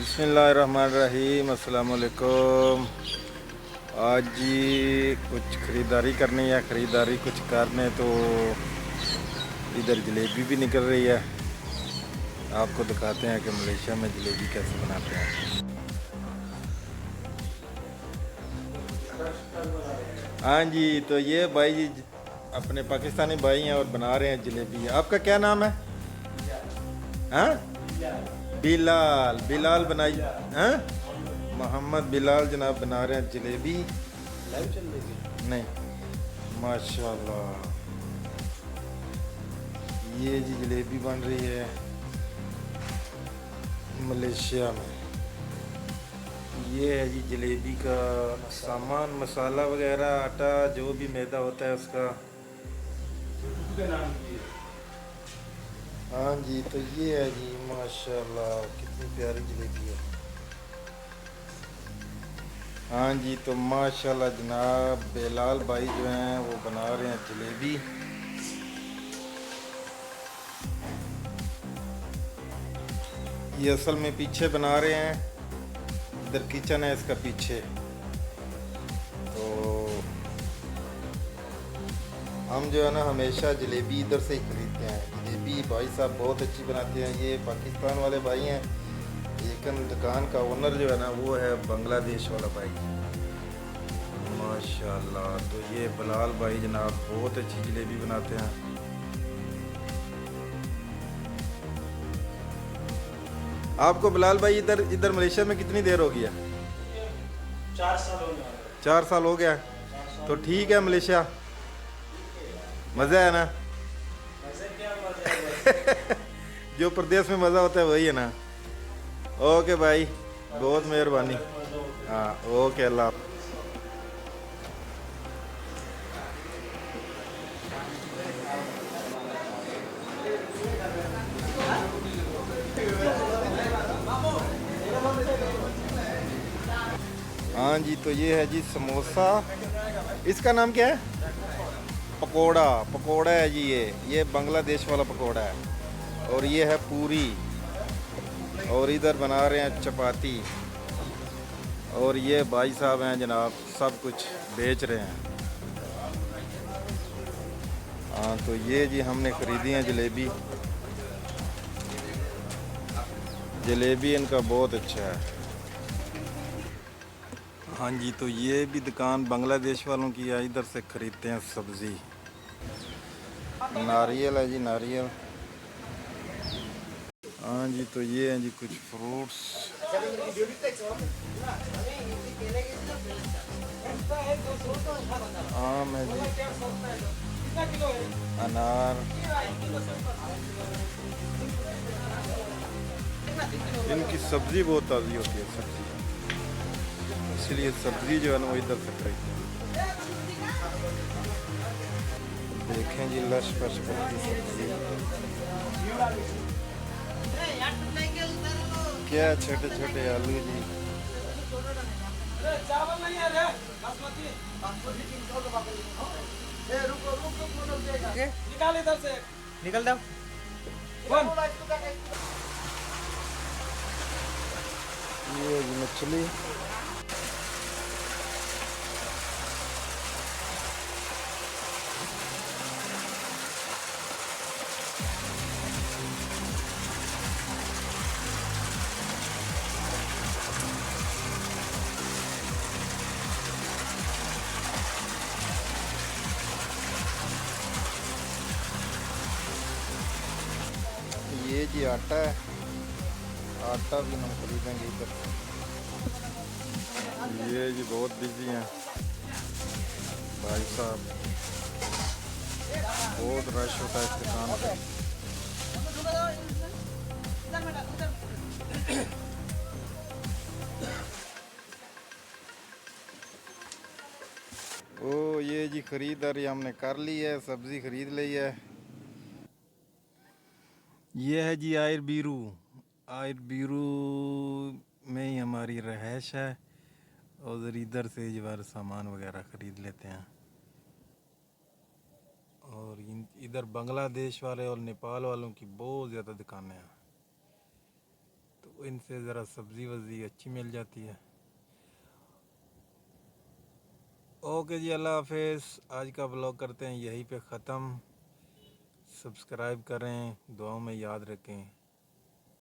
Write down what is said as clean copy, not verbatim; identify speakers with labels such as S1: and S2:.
S1: बिस्मिल्लाहिर्रहमानिर्रहीम, अस्सलाम वालेकुम। आज जी कुछ ख़रीदारी करनी है, ख़रीदारी कुछ करने तो इधर जलेबी भी निकल रही है। आपको दिखाते हैं कि मलेशिया में जलेबी कैसे बनाते हैं। हाँ जी, तो ये भाई जी अपने पाकिस्तानी भाई हैं और बना रहे हैं जलेबी। आपका क्या नाम है? हाँ, बिलाल। बिलाल बनाई। हाँ, मोहम्मद बिलाल जनाब बना रहे हैं जलेबी। लाइव चल रही है? नहीं, माशाल्लाह। ये जी जलेबी बन रही है मलेशिया में। ये है जी जलेबी का सामान, मसाला वगैरह, आटा, जो भी मैदा होता है उसका। हाँ जी, तो ये है जी, माशाल्लाह कितनी प्यारी जलेबी है। हाँ जी, तो माशाल्लाह जनाब बेलाल भाई जो हैं वो बना रहे हैं जलेबी। ये असल में पीछे बना रहे हैं, इधर किचन है इसका पीछे। तो हम जो है ना हमेशा जलेबी इधर से ही खरीदते हैं। जलेबी भाई साहब बहुत अच्छी बनाते हैं। ये पाकिस्तान वाले भाई हैं, लेकिन दुकान का ओनर जो है ना वो है बांग्लादेश वाला भाई, माशाल्लाह। तो ये बिलाल भाई जनाब बहुत अच्छी जलेबी बनाते हैं। आपको बिलाल भाई इधर इधर मलेशिया में कितनी देर हो गई है?
S2: 4 साल हो गए।
S1: 4 साल हो गया। तो ठीक है, मलेशिया मज़ा है ना?
S2: वैसे क्या मजा है बस।
S1: जो प्रदेश में मज़ा होता है वही है ना। ओके भाई, बहुत मेहरबानी।
S2: अलग मजा होता है।
S1: हाँ, ओके, अल्लाह हाफ़िज़। हाँ जी, तो ये है जी समोसा। इसका नाम क्या है? पकोड़ा। पकोड़ा है जी, ये बांग्लादेश वाला पकोड़ा है। और ये है पूरी। और इधर बना रहे हैं चपाती। और ये भाई साहब हैं जनाब, सब कुछ बेच रहे हैं। हाँ, तो ये जी हमने ख़रीदी है जलेबी। जलेबी इनका बहुत अच्छा है। हाँ जी, तो ये भी दुकान बांग्लादेश वालों की है, इधर से ख़रीदते हैं सब्ज़ी। नारियल है जी, नारियल। हाँ जी, तो ये हैं जी कुछ फ्रूट्स। आम है जी, अनार। इनकी सब्ज़ी बहुत ताज़ी होती है, सब्ज़ी, इसलिए सब्ज़ी जो है ना वो इधर से खरीदते हैं। देखें जी लश पश करती सब्ज़ी। क्या छोटे छोटे आलू जी।
S2: चावल नहीं है रे, बासमती। बासमती 300 का बाकी है। ए रुको रुको रुको, निकाल इधर से। निकल जाओ। कौन?
S1: ये जी मछली। ये जी आटा है, आटा भी हम खरीदेंगे इधर। ये जी बहुत बिजी हैं भाई साहब, बहुत रश होता है इस दुकान पे। ओ ये जी खरीदारी हमने कर ली है, सब्ज़ी खरीद ली है। ये है जी आयर बीरू। आयर बीरू में ही हमारी रहायश है, और इधर से जो है सामान वगैरह ख़रीद लेते हैं। और इधर बांग्लादेश वाले और नेपाल वालों की बहुत ज़्यादा दुकानें हैं। तो इनसे ज़रा सब्ज़ी वब्ज़ी अच्छी मिल जाती है। ओके जी, अल्लाह हाफिज़। आज का ब्लॉग करते हैं यहीं पे ख़त्म। सब्सक्राइब करें, दुआओं में याद रखें।